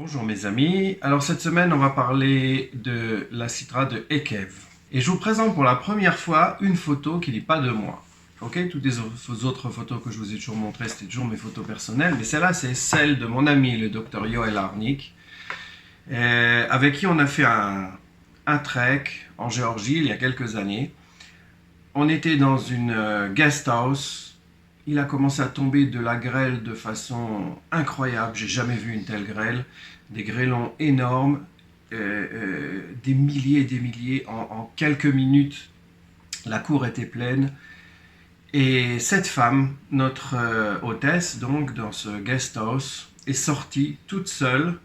Bonjour mes amis, alors cette semaine on va parler de la Sitra de Ekev. Et je vous présente pour la première fois une photo qui n'est pas de moi. Ok, toutes les autres photos que je vous ai toujours montrées, c'était toujours mes photos personnelles, mais celle-là c'est celle de mon ami le docteur Yoel Arnik, avec qui on a fait un trek en Géorgie il y a quelques années. On était dans une guest house. Il a commencé à tomber de la grêle de façon incroyable. J'ai jamais vu une telle grêle. Des grêlons énormes, des milliers et des milliers. En quelques minutes, la cour était pleine. Et cette femme, notre hôtesse, donc dans ce guest house, est sortie toute seule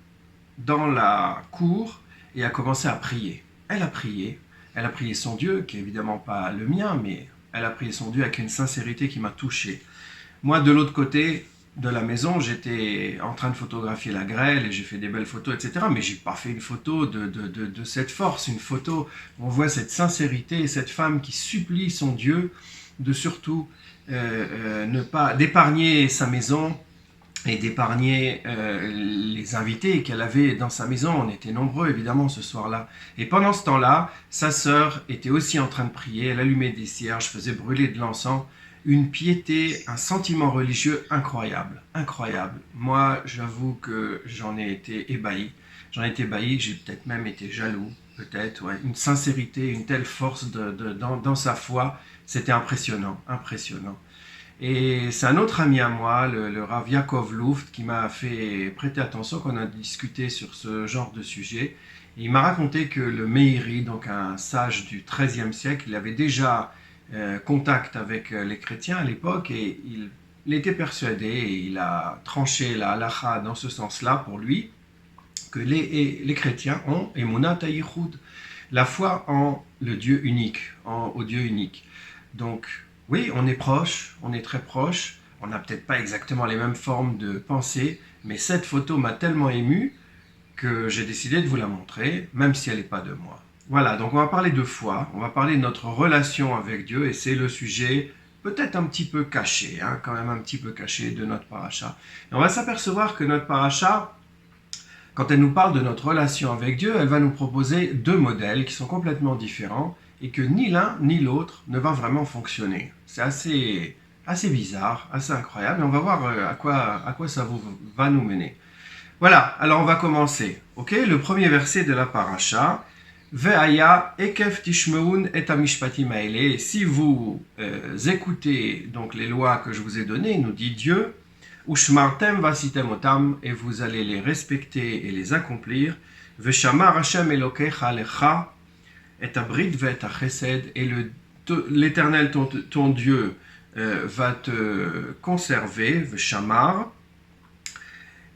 dans la cour et a commencé à prier. Elle a prié. Elle a prié son Dieu, qui est évidemment pas le mien, mais elle a prié son Dieu avec une sincérité qui m'a touché. Moi, de l'autre côté de la maison, j'étais en train de photographier la grêle et j'ai fait des belles photos, etc. Mais j'ai pas fait une photo de cette force, une photo où on voit cette sincérité et cette femme qui supplie son Dieu de surtout ne pas d'épargner sa maison et d'épargner les invités qu'elle avait dans sa maison. On était nombreux évidemment ce soir-là. Et pendant ce temps-là, sa sœur était aussi en train de prier, elle allumait des cierges, faisait brûler de l'encens. Une piété, un sentiment religieux incroyable, incroyable. Moi, j'avoue que j'en ai été ébahi. J'en ai été ébahi, j'ai peut-être même été jaloux, peut-être, ouais. Une sincérité, une telle force dans sa foi, c'était impressionnant, impressionnant. Et c'est un autre ami à moi, le Rav Yaakov Luft, qui m'a fait prêter attention quand on a discuté sur ce genre de sujet. Et il m'a raconté que le Meiri, donc un sage du XIIIe siècle, il avait déjà contact avec les chrétiens à l'époque et il était persuadé, et il a tranché la halacha dans ce sens-là pour lui, que les chrétiens ont emunat hayichud, la foi en le Dieu unique, au Dieu unique. Donc oui, on est proche, on est très proche, on n'a peut-être pas exactement les mêmes formes de pensée, mais cette photo m'a tellement ému que j'ai décidé de vous la montrer, même si elle n'est pas de moi. Voilà, donc on va parler de foi, on va parler de notre relation avec Dieu, et c'est le sujet peut-être un petit peu caché, quand même un petit peu caché de notre paracha. Et on va s'apercevoir que notre paracha, quand elle nous parle de notre relation avec Dieu, elle va nous proposer deux modèles qui sont complètement différents, et que ni l'un ni l'autre ne va vraiment fonctionner. C'est assez bizarre, assez incroyable, et on va voir à quoi ça va nous mener. Voilà, alors on va commencer. Ok, le premier verset de la paracha. Ve'aya ekef tishmeun et amishpatim haele. Si vous écoutez donc les lois que je vous ai données, nous dit Dieu, ushmartem vasitem otam, et vous allez les respecter et les accomplir. Ve'shamar Hashem elokecha lecha et abrit ve'et chesed, et l'Éternel ton Dieu va te conserver. Ve'shamar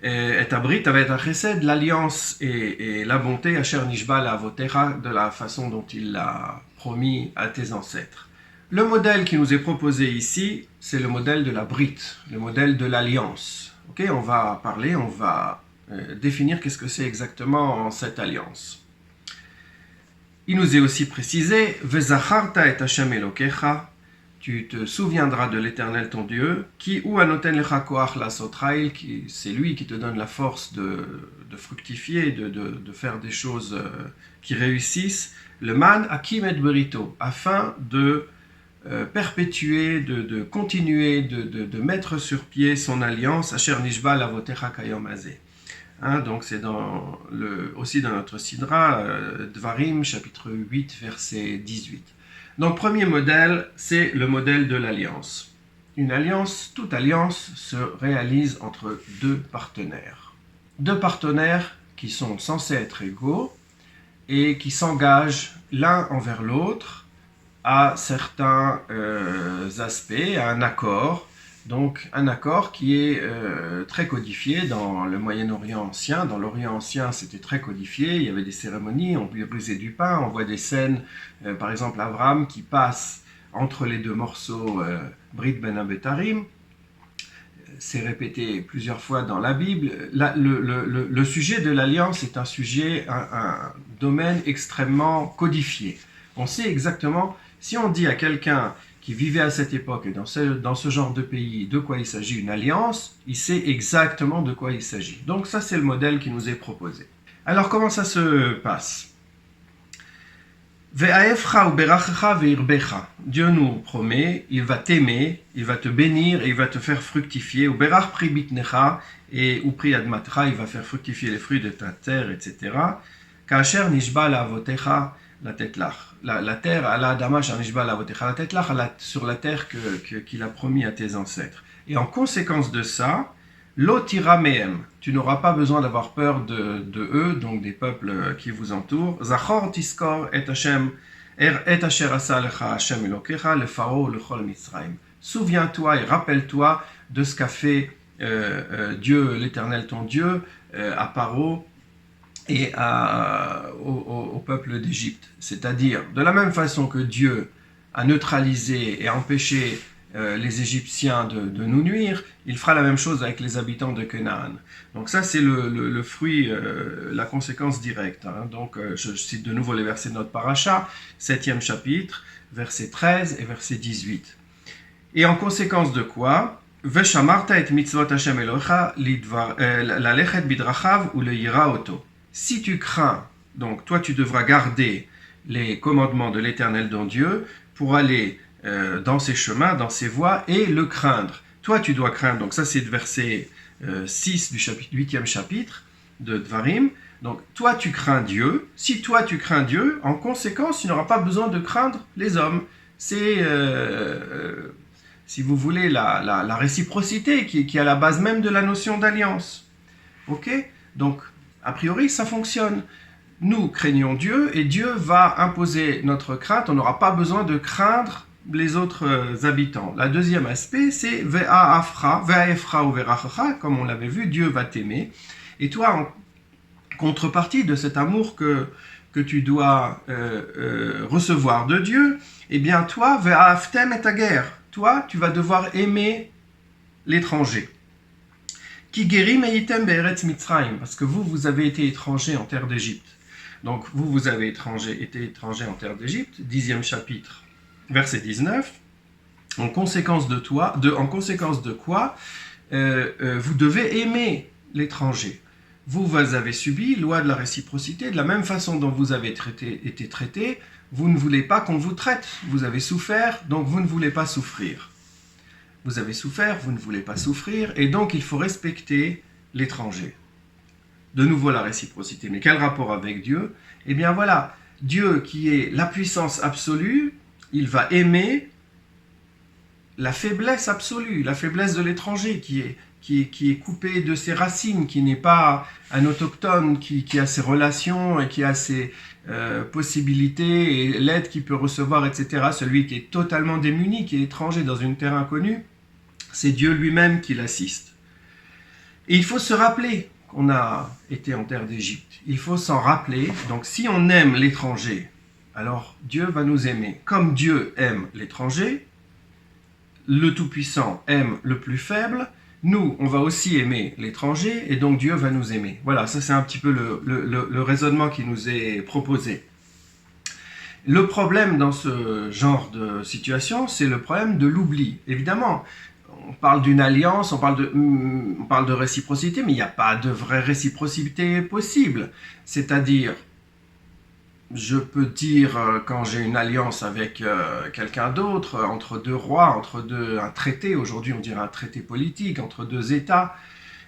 et abrit avec la chesed, l'alliance et la bonté, asher nishba la'avotecha, de la façon dont il l'a promis à tes ancêtres. Le modèle qui nous est proposé ici, c'est le modèle de la brit, le modèle de l'alliance. Ok, on va définir qu'est-ce que c'est exactement cette alliance. Il nous est aussi précisé, ve'zacharta et Hashem elokecha, tu te souviendras de l'Éternel ton Dieu, qui ou anoten lecha koach lasot rail, c'est lui qui te donne la force de fructifier, de faire des choses qui réussissent, le man akim et berito, afin de perpétuer, de continuer, de mettre sur pied son alliance, asher nishba lavotecha kayom hazeh. Donc c'est aussi dans notre Sidra, Dvarim, chapitre 8, verset 18. Donc, premier modèle, c'est le modèle de l'alliance. Une alliance, toute alliance se réalise entre deux partenaires. Deux partenaires qui sont censés être égaux et qui s'engagent l'un envers l'autre à certains aspects, à un accord. Donc, un accord qui est très codifié dans le Moyen-Orient ancien. Dans l'Orient ancien, c'était très codifié. Il y avait des cérémonies, on brisait du pain. On voit des scènes, par exemple, Abraham qui passe entre les deux morceaux Brit Ben Abetarim. C'est répété plusieurs fois dans la Bible. Le sujet de l'alliance est un sujet, un domaine extrêmement codifié. On sait exactement, si on dit à quelqu'un qui vivait à cette époque et dans ce genre de pays, de quoi il s'agit, une alliance, il sait exactement de quoi il s'agit. Donc ça, c'est le modèle qui nous est proposé. Alors, comment ça se passe ? Dieu nous promet, il va t'aimer, il va te bénir et il va te faire fructifier. Et il va faire fructifier les fruits de ta terre, etc. La terre, sur la terre qu'il a promis à tes ancêtres. Et en conséquence de ça, l'otira mehem, tu n'auras pas besoin d'avoir peur de eux, donc des peuples qui vous entourent. Zachor tiskor et Hashem, et asher asa lecha Hashem elokecha, le pharaon, le chol Mitzrayim. Souviens-toi et rappelle-toi de ce qu'a fait Dieu, l'Éternel ton Dieu, à Paro et au peuple d'Égypte. C'est-à-dire, de la même façon que Dieu a neutralisé et empêché les Égyptiens de nous nuire, il fera la même chose avec les habitants de Canaan. Donc ça, c'est le fruit, la conséquence directe. Donc je cite de nouveau les versets de notre paracha, 7e chapitre, versets 13 et verset 18. Et en conséquence de quoi ? Veshamarta et mitzvot Hashem Elohecha lalechet bidrachav ou le yira oto. Si tu crains, donc toi tu devras garder les commandements de l'Éternel ton Dieu pour aller dans ses chemins, dans ses voies et le craindre. Toi tu dois craindre, donc ça c'est le verset 6 du 8e chapitre de Dvarim. Donc toi tu crains Dieu, si toi tu crains Dieu, en conséquence tu n'auras pas besoin de craindre les hommes. C'est, si vous voulez, la réciprocité qui est à la base même de la notion d'alliance. Ok ? Donc a priori, ça fonctionne. Nous craignons Dieu et Dieu va imposer notre crainte. On n'aura pas besoin de craindre les autres habitants. Le deuxième aspect, c'est Ve'afra ou Ve'rachacha, comme on l'avait vu, Dieu va t'aimer. Et toi, en contrepartie de cet amour que tu dois recevoir de Dieu, eh bien toi, Ve'aftem et ta guerre. Toi, tu vas devoir aimer l'étranger. Qui guérit Meitem Be'eretz Mitzrayim, parce que vous avez été étrangers en terre d'Égypte. Donc vous avez été étrangers en terre d'Égypte, 10e chapitre, verset 19. En conséquence de quoi vous devez aimer l'étranger. Vous avez subi loi de la réciprocité, de la même façon dont vous avez été traité, vous ne voulez pas qu'on vous traite. Vous avez souffert, donc vous ne voulez pas souffrir. Vous avez souffert, vous ne voulez pas souffrir, et donc il faut respecter l'étranger. De nouveau la réciprocité. Mais quel rapport avec Dieu ? Eh bien voilà, Dieu qui est la puissance absolue, il va aimer la faiblesse absolue, la faiblesse de l'étranger qui est coupé de ses racines, qui n'est pas un autochtone, qui a ses relations et qui a ses possibilités et l'aide qu'il peut recevoir, etc. Celui qui est totalement démuni, qui est étranger dans une terre inconnue, c'est Dieu lui-même qui l'assiste. Et il faut se rappeler qu'on a été en terre d'Égypte. Il faut s'en rappeler. Donc si on aime l'étranger, alors Dieu va nous aimer. Comme Dieu aime l'étranger, le Tout-Puissant aime le plus faible, nous, on va aussi aimer l'étranger, et donc Dieu va nous aimer. Voilà, ça c'est un petit peu le raisonnement qui nous est proposé. Le problème dans ce genre de situation, c'est le problème de l'oubli. Évidemment, on parle d'une alliance, on parle de réciprocité, mais il n'y a pas de vraie réciprocité possible. C'est-à-dire, je peux dire, quand j'ai une alliance avec quelqu'un d'autre, entre deux rois, un traité, aujourd'hui on dirait un traité politique, entre deux États,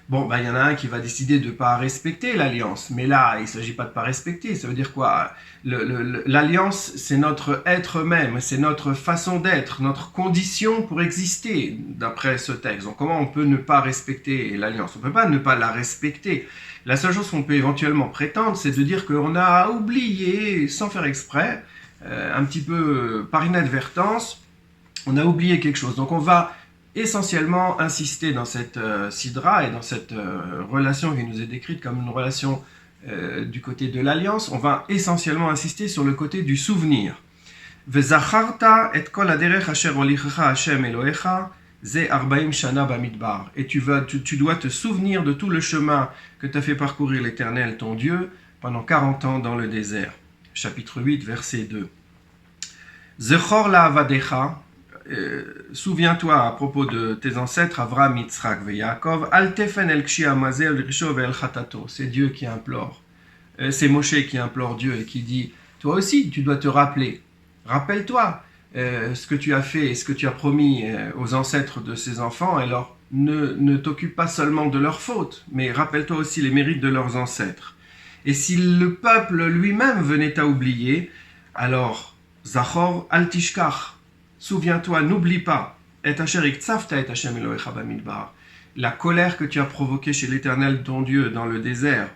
bon, il y en a un qui va décider de ne pas respecter l'alliance, mais là, il ne s'agit pas de ne pas respecter, ça veut dire quoi ? L'alliance, c'est notre être même, c'est notre façon d'être, notre condition pour exister, d'après ce texte. Donc comment on peut ne pas respecter l'alliance ? On ne peut pas ne pas la respecter. La seule chose qu'on peut éventuellement prétendre, c'est de dire qu'on a oublié, sans faire exprès, un petit peu par inadvertance, on a oublié quelque chose. Donc on va essentiellement insister dans cette sidra et dans cette relation qui nous est décrite comme une relation du côté de l'alliance, on va essentiellement insister sur le côté du souvenir. Vezacharta et kol haderech asher holichecha Hashem Elohecha ze 40 shana bamidbar. Et tu dois te souvenir de tout le chemin que t'a fait parcourir l'Éternel, ton Dieu, pendant 40 ans dans le désert. Chapitre 8, verset 2. Zechor la'avadecha, souviens-toi à propos de tes ancêtres, Avraham, Yitzhak et Yaakov, Al tefen el kshi amazeh el risho ve'el chatato. C'est Dieu qui implore. C'est Moshe qui implore Dieu et qui dit, toi aussi, tu dois te rappeler. Rappelle-toi ce que tu as fait et ce que tu as promis aux ancêtres de ces enfants. Alors, ne t'occupe pas seulement de leurs fautes, mais rappelle-toi aussi les mérites de leurs ancêtres. Et si le peuple lui-même venait à oublier, alors, Zachor al tishkach, souviens-toi, n'oublie pas, et asher iktsafta et Hashem Elohecha bamidbar, la colère que tu as provoquée chez l'Éternel ton Dieu dans le désert,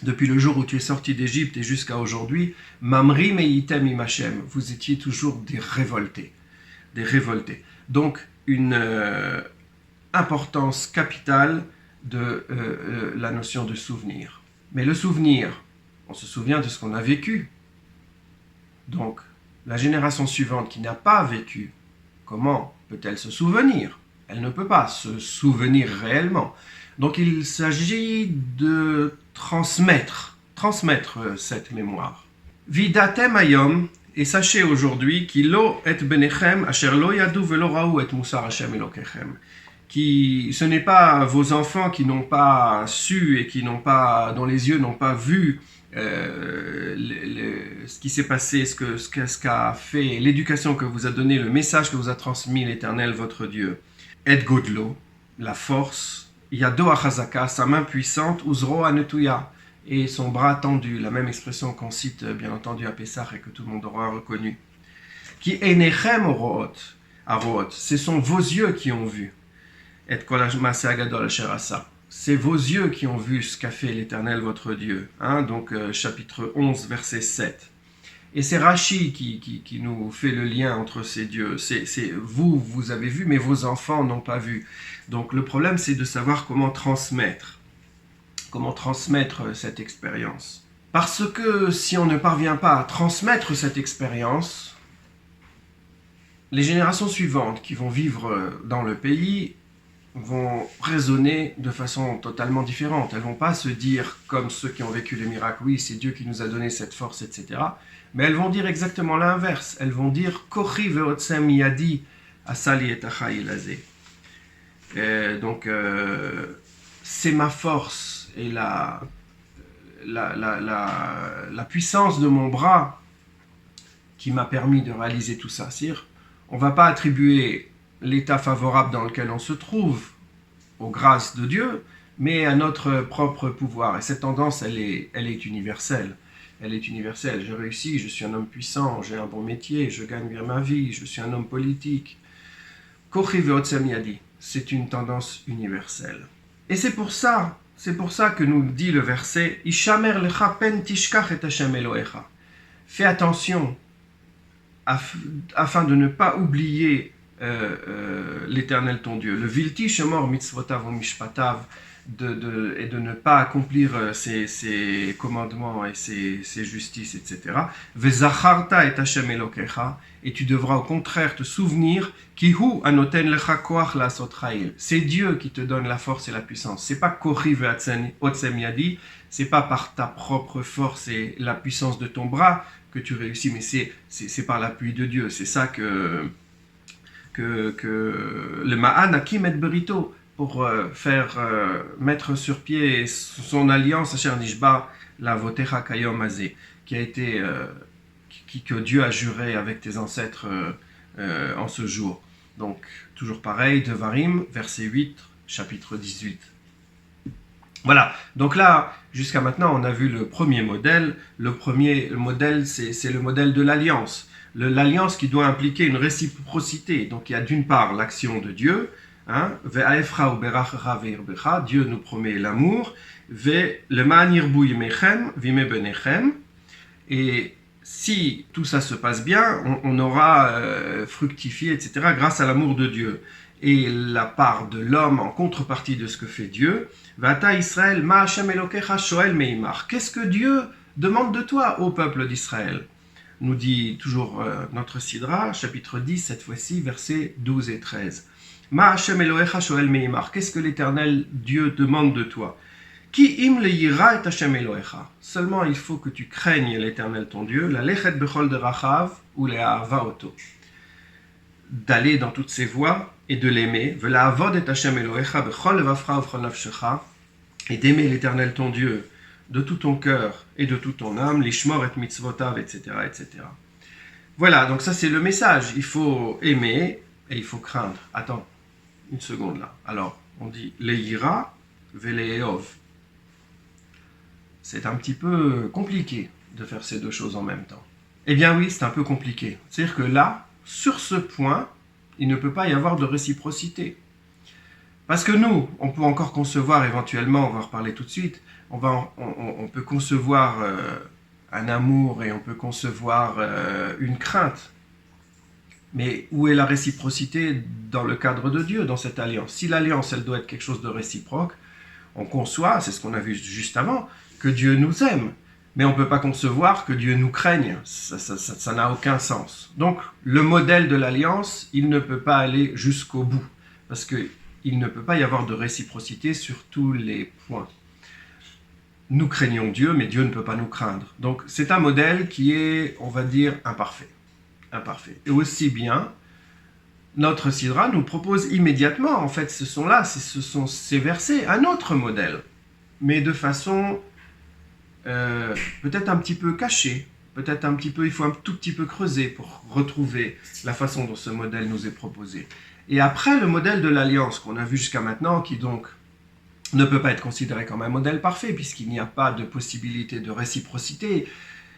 depuis le jour où tu es sorti d'Égypte et jusqu'à aujourd'hui, Mamri meitem im Hashem, vous étiez toujours des révoltés. Donc, une importance capitale de la notion de souvenir. Mais le souvenir, on se souvient de ce qu'on a vécu. Donc, la génération suivante qui n'a pas vécu, comment peut-elle se souvenir? Elle ne peut pas se souvenir réellement. Donc, il s'agit de transmettre cette mémoire. Vidatem ayom, et sachez aujourd'hui qu'ilo et benechem asher lo yadu velo raou et musar Hashem elokechem. Qui, ce n'est pas vos enfants qui n'ont pas su et qui n'ont pas, dont les yeux n'ont pas vu ce qui s'est passé, ce qu'a fait, l'éducation que vous a donné, le message que vous a transmis l'Éternel, votre Dieu. Et godlo, la force, yado achazaka, sa main puissante, uzro anetuya, et son bras tendu, la même expression qu'on cite bien entendu à Pessah et que tout le monde aura reconnu. Qui enechem oroot, ce sont vos yeux qui ont vu. Et kol ha'ma'aseh hagadol asher asa. C'est vos yeux qui ont vu ce qu'a fait l'Éternel, votre Dieu. Donc, chapitre 11, verset 7. Et c'est Rashi qui nous fait le lien entre ces dieux. C'est vous avez vu, mais vos enfants n'ont pas vu. Donc, le problème, c'est de savoir comment transmettre cette expérience. Parce que si on ne parvient pas à transmettre cette expérience, les générations suivantes qui vont vivre dans le pays vont raisonner de façon totalement différente. Elles ne vont pas se dire comme ceux qui ont vécu les miracles, oui, c'est Dieu qui nous a donné cette force, etc. Mais elles vont dire exactement l'inverse. Elles vont dire Kochi ve'otsem yadi asali et achai lazé. Donc, c'est ma force et la puissance de mon bras qui m'a permis de réaliser tout ça. C'est-à-dire, on ne va pas attribuer l'état favorable dans lequel on se trouve aux grâces de Dieu, mais à notre propre pouvoir. Et cette tendance, elle est universelle. Elle est universelle. Je réussis, je suis un homme puissant, j'ai un bon métier, je gagne bien ma vie, je suis un homme politique. Kochi ve'otsem yadi, c'est une tendance universelle. Et c'est pour ça que nous dit le verset Ishamer lecha pen tishkach et Hashem Elohecha. Fais attention afin de ne pas oublier l'Éternel ton Dieu. Le vilti shemor mitzvotav ou mishpatav, et de ne pas accomplir ses commandements et ses justices, etc. Vezacharta et Hashem Elokecha, et tu devras au contraire te souvenir kihu anoten lecha koach lasot chayil. C'est Dieu qui te donne la force et la puissance. C'est pas kochi ve'otsem yadi, c'est pas par ta propre force et la puissance de ton bras que tu réussis, mais c'est par l'appui de Dieu. C'est ça que le Ma'an Hakim et Berito, pour mettre sur pied son alliance, Asher Nishba, la Votecha Kayom Azeh, qui a été, que Dieu a juré avec tes ancêtres en ce jour. Donc, toujours pareil, Devarim, verset 8, chapitre 18. Voilà, donc là, jusqu'à maintenant, on a vu le premier modèle. Le modèle, c'est le modèle de l'alliance. L'alliance qui doit impliquer une réciprocité. Donc il y a d'une part l'action de Dieu, Dieu nous promet l'amour, et si tout ça se passe bien, on aura fructifié, etc., grâce à l'amour de Dieu. Et la part de l'homme en contrepartie de ce que fait Dieu, Vata Israël, Ma Hashem Elokecha Shoel Meimar. Qu'est-ce que Dieu demande de toi, ô peuple d'Israël? Nous dit toujours notre Sidra, chapitre 10, cette fois-ci, versets 12 et 13. Ma Hashem Elohecha Shoel Meimar. Qu'est-ce que l'Éternel Dieu demande de toi? Ki im le yira et Hashem Elohecha. Seulement il faut que tu craignes l'Éternel ton Dieu, la lechet bechol de rachav ou le ahava oto. d'aller dans toutes ses voies et de l'aimer. Et d'aimer l'Éternel ton Dieu de tout ton cœur et de toute ton âme, l'ishmor et mitzvotav, etc., etc. Voilà, donc ça c'est le message. Il faut aimer et il faut craindre. Attends, une seconde là. Alors, on dit leïra veleov. C'est un petit peu compliqué de faire ces deux choses en même temps. Eh bien oui, c'est un peu compliqué. C'est-à-dire que là, sur ce point, il ne peut pas y avoir de réciprocité. Parce que nous, on peut encore concevoir éventuellement, on va en reparler tout de suite, on peut concevoir un amour et on peut concevoir une crainte. Mais où est la réciprocité dans le cadre de Dieu, dans cette alliance? Si l'alliance, elle doit être quelque chose de réciproque, on conçoit, c'est ce qu'on a vu juste avant, que Dieu nous aime. Mais on ne peut pas concevoir que Dieu nous craigne. Ça n'a aucun sens. Donc, le modèle de l'alliance, il ne peut pas aller jusqu'au bout. Parce qu'il ne peut pas y avoir de réciprocité sur tous les points. Nous craignons Dieu, mais Dieu ne peut pas nous craindre. Donc, c'est un modèle qui est, on va dire, imparfait. Et aussi bien, notre Sidra nous propose immédiatement, en fait, ce sont ces versets, un autre modèle. Mais de façon peut-être un petit peu cachée. Peut-être un petit peu, il faut un tout petit peu creuser pour retrouver la façon dont ce modèle nous est proposé. Et après, le modèle de l'alliance qu'on a vu jusqu'à maintenant, qui donc ne peut pas être considéré comme un modèle parfait, puisqu'il n'y a pas de possibilité de réciprocité.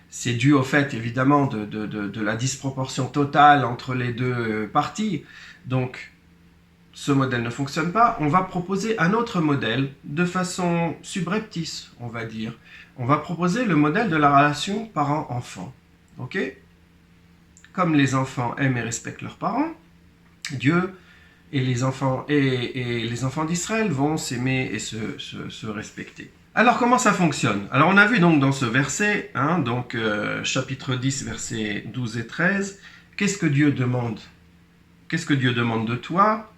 C'est dû au fait, évidemment, de la disproportion totale entre les deux parties. Donc, ce modèle ne fonctionne pas. On va proposer un autre modèle de façon subreptice, on va dire. On va proposer le modèle de la relation parent-enfant. Ok ? Comme les enfants aiment et respectent leurs parents, Dieu et les enfants d'Israël vont s'aimer et se respecter. Alors comment ça fonctionne? Alors on a vu donc dans ce verset, chapitre 10, versets 12 et 13, qu'est-ce que Dieu demande? Qu'est-ce que Dieu demande de toi?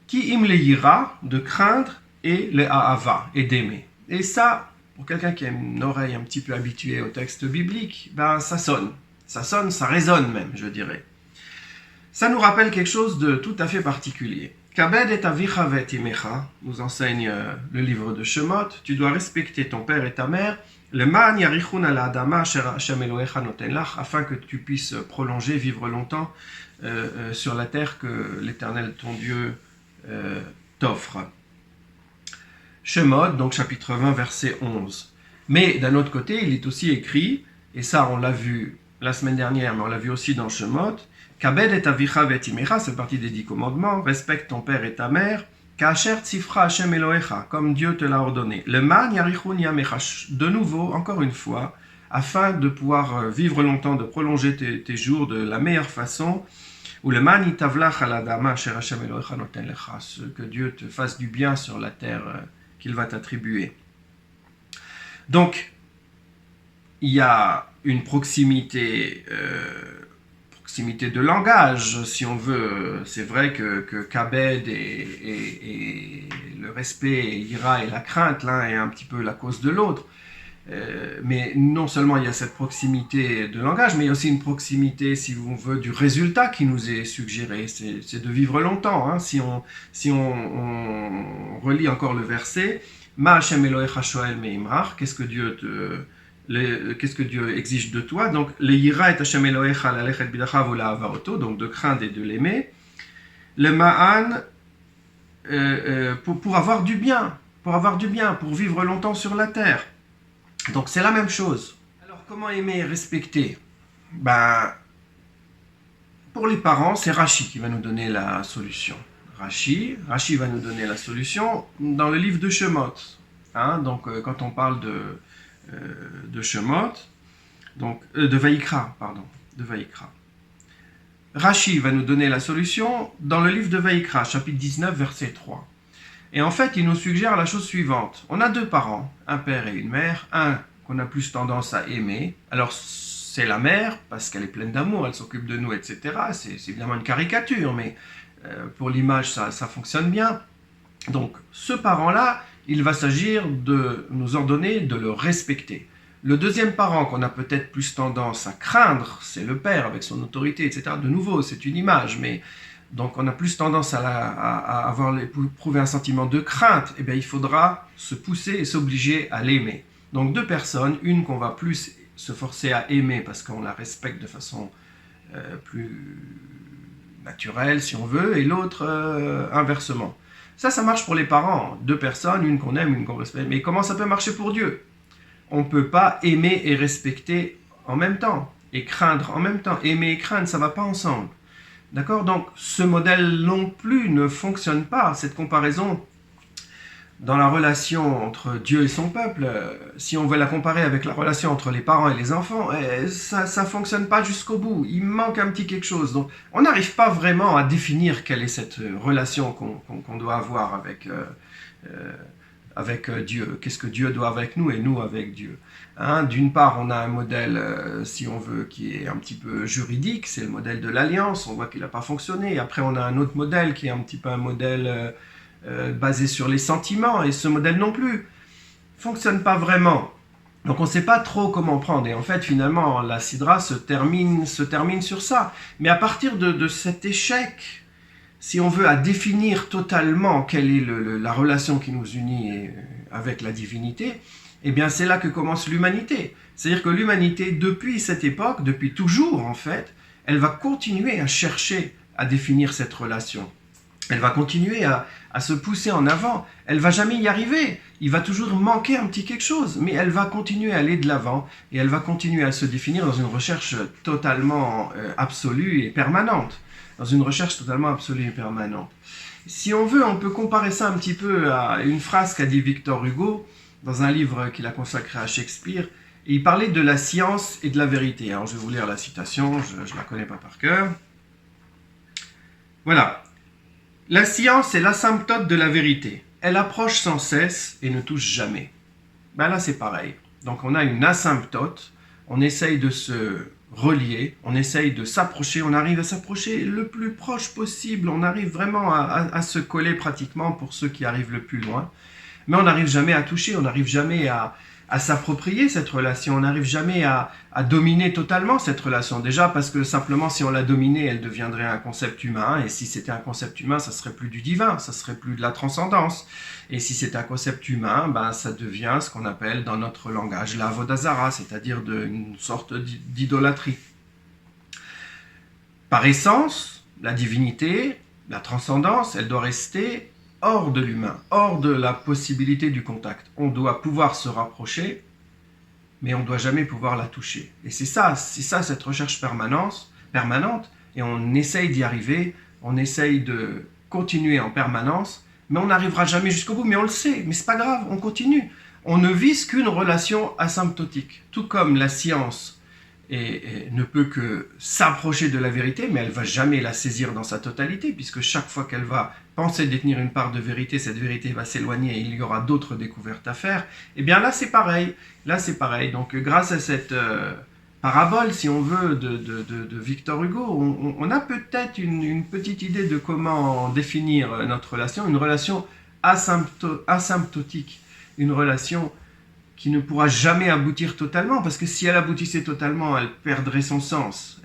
Qui im leïra, de craindre, et le ahava, et d'aimer. Et ça, pour quelqu'un qui a une oreille un petit peu habituée au texte biblique, ben ça sonne, ça résonne même, je dirais. Ça nous rappelle quelque chose de tout à fait particulier. Kabed et avicha vet imecha, nous enseigne le livre de Shemot, tu dois respecter ton père et ta mère, le man yarichun ala adama asher Hashem Elohecha noten lach, afin que tu puisses prolonger, vivre longtemps sur la terre que l'Éternel ton Dieu t'offre. Shemot, donc chapitre 20, verset 11. Mais d'un autre côté, il est aussi écrit, et ça on l'a vu la semaine dernière, mais on l'a vu aussi dans Shemot, Kabed et avicha vet imecha, c'est partie des 10 commandements, respecte ton père et ta mère, Ka'asher tzifra Hashem Elohecha, comme Dieu te l'a ordonné. Le man yarichun yamecha, de nouveau, encore une fois, afin de pouvoir vivre longtemps, de prolonger tes jours de la meilleure façon, ou le man itavlach al adama asher Hashem Elohecha noten lecha, que Dieu te fasse du bien sur la terre qu'il va t'attribuer. Donc, il y a une proximité de langage, si on veut. C'est vrai que Kabed et le respect, l'ira et la crainte, l'un est un petit peu la cause de l'autre. Mais non seulement il y a cette proximité de langage, mais il y a aussi une proximité, si on veut, du résultat qui nous est suggéré. C'est de vivre longtemps. Hein. Si on relit encore le verset, Ma Hashem Elohecha shoel meimrach, qu'est-ce que Dieu exige de toi? Donc, le yira et Hashem Elohecha lalechet bidachav ula'avaroto, donc de craindre et de l'aimer. Le ma'an, pour avoir du bien, pour vivre longtemps sur la terre. Donc, c'est la même chose. Alors, comment aimer et respecter? Pour les parents, c'est Rashi qui va nous donner la solution. Rashi va nous donner la solution dans le livre de Shemot. Donc, quand on parle de Shemot, donc de Vaïkra. Rashi va nous donner la solution dans le livre de Vaïkra, chapitre 19, verset 3. Et en fait, il nous suggère la chose suivante. On a deux parents, un père et une mère, un qu'on a plus tendance à aimer. Alors, c'est la mère, parce qu'elle est pleine d'amour, elle s'occupe de nous, etc. C'est évidemment une caricature, mais pour l'image, ça fonctionne bien. Donc, ce parent-là, il va s'agir de nous ordonner de le respecter. Le deuxième parent qu'on a peut-être plus tendance à craindre, c'est le père avec son autorité, etc. De nouveau, c'est une image, mais donc on a plus tendance à éprouver un sentiment de crainte. Eh bien, il faudra se pousser et s'obliger à l'aimer. Donc deux personnes, une qu'on va plus se forcer à aimer parce qu'on la respecte de façon plus naturelle, si on veut, et l'autre inversement. Ça marche pour les parents. Deux personnes, une qu'on aime, une qu'on respecte. Mais comment ça peut marcher pour Dieu? On ne peut pas aimer et respecter en même temps, et craindre en même temps. Aimer et craindre, ça ne va pas ensemble. D'accord? Donc, ce modèle non plus ne fonctionne pas. Cette comparaison dans la relation entre Dieu et son peuple, si on veut la comparer avec la relation entre les parents et les enfants, ça ne fonctionne pas jusqu'au bout. Il manque un petit quelque chose. Donc, on n'arrive pas vraiment à définir quelle est cette relation qu'on doit avoir avec Dieu. Qu'est-ce que Dieu doit avec nous et nous avec Dieu. Hein, d'une part, on a un modèle, si on veut, qui est un petit peu juridique, c'est le modèle de l'alliance, on voit qu'il n'a pas fonctionné. Après, on a un autre modèle qui est un petit peu un modèle basé sur les sentiments, et ce modèle non plus ne fonctionne pas vraiment. Donc on ne sait pas trop comment prendre, et en fait, finalement, la Sidra se termine sur ça. Mais à partir de cet échec, si on veut à définir totalement quelle est la relation qui nous unit avec la divinité, eh bien c'est là que commence l'humanité. C'est-à-dire que l'humanité, depuis cette époque, depuis toujours en fait, elle va continuer à chercher à définir cette relation. Elle va continuer à se pousser en avant. Elle ne va jamais y arriver. Il va toujours manquer un petit quelque chose. Mais elle va continuer à aller de l'avant et elle va continuer à se définir dans une recherche totalement absolue et permanente. Dans une recherche totalement absolue et permanente. Si on veut, on peut comparer ça un petit peu à une phrase qu'a dit Victor Hugo dans un livre qu'il a consacré à Shakespeare. Et il parlait de la science et de la vérité. Alors je vais vous lire la citation, je ne la connais pas par cœur. Voilà. La science est l'asymptote de la vérité. Elle approche sans cesse et ne touche jamais. Ben là, c'est pareil. Donc, on a une asymptote. On essaye de se relier. On essaye de s'approcher. On arrive à s'approcher le plus proche possible. On arrive vraiment à se coller pratiquement pour ceux qui arrivent le plus loin. Mais on n'arrive jamais à toucher. On n'arrive jamais à s'approprier cette relation. On n'arrive jamais à dominer totalement cette relation. Déjà parce que simplement si on la dominait, elle deviendrait un concept humain. Et si c'était un concept humain, ça serait plus du divin, ça serait plus de la transcendance. Et si c'est un concept humain, ben, ça devient ce qu'on appelle dans notre langage la Avodazara, c'est-à-dire une sorte d'idolâtrie. Par essence, la divinité, la transcendance, elle doit rester hors de l'humain, hors de la possibilité du contact. On doit pouvoir se rapprocher, mais on ne doit jamais pouvoir la toucher. Et c'est ça cette recherche permanente, et on essaye d'y arriver, on essaye de continuer en permanence, mais on n'arrivera jamais jusqu'au bout, mais on le sait, mais c'est pas grave, on continue. On ne vise qu'une relation asymptotique, tout comme la science et ne peut que s'approcher de la vérité, mais elle ne va jamais la saisir dans sa totalité, puisque chaque fois qu'elle va penser détenir une part de vérité, cette vérité va s'éloigner et il y aura d'autres découvertes à faire. Et bien là, c'est pareil. Donc, grâce à cette parabole, si on veut, de Victor Hugo, on a peut-être une petite idée de comment définir notre relation, une relation asymptotique, une relation qui ne pourra jamais aboutir totalement, parce que si elle aboutissait totalement, elle perdrait son sens.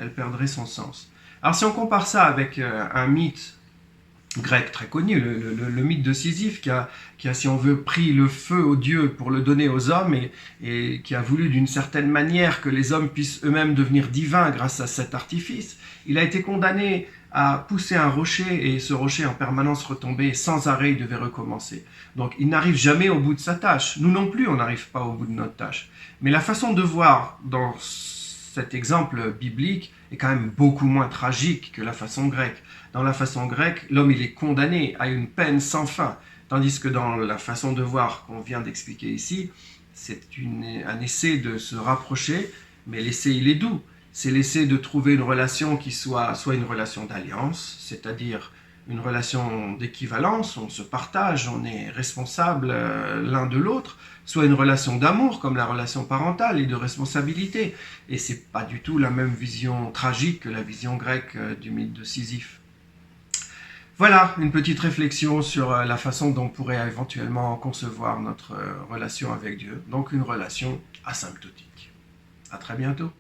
Alors si on compare ça avec un mythe grec très connu, le mythe de Sisyphe, qui a, si on veut, pris le feu aux dieux pour le donner aux hommes, et qui a voulu d'une certaine manière que les hommes puissent eux-mêmes devenir divins grâce à cet artifice, il a été condamné à pousser un rocher, et ce rocher en permanence retombait, sans arrêt, il devait recommencer. Donc il n'arrive jamais au bout de sa tâche. Nous non plus, on n'arrive pas au bout de notre tâche. Mais la façon de voir dans cet exemple biblique est quand même beaucoup moins tragique que la façon grecque. Dans la façon grecque, l'homme il est condamné à une peine sans fin, tandis que dans la façon de voir qu'on vient d'expliquer ici, c'est un essai de se rapprocher, mais l'essai il est doux. C'est l'essai de trouver une relation qui soit une relation d'alliance, c'est-à-dire une relation d'équivalence, on se partage, on est responsable l'un de l'autre, soit une relation d'amour comme la relation parentale et de responsabilité. Et ce n'est pas du tout la même vision tragique que la vision grecque du mythe de Sisyphe. Voilà, une petite réflexion sur la façon dont on pourrait éventuellement concevoir notre relation avec Dieu, donc une relation asymptotique. À très bientôt.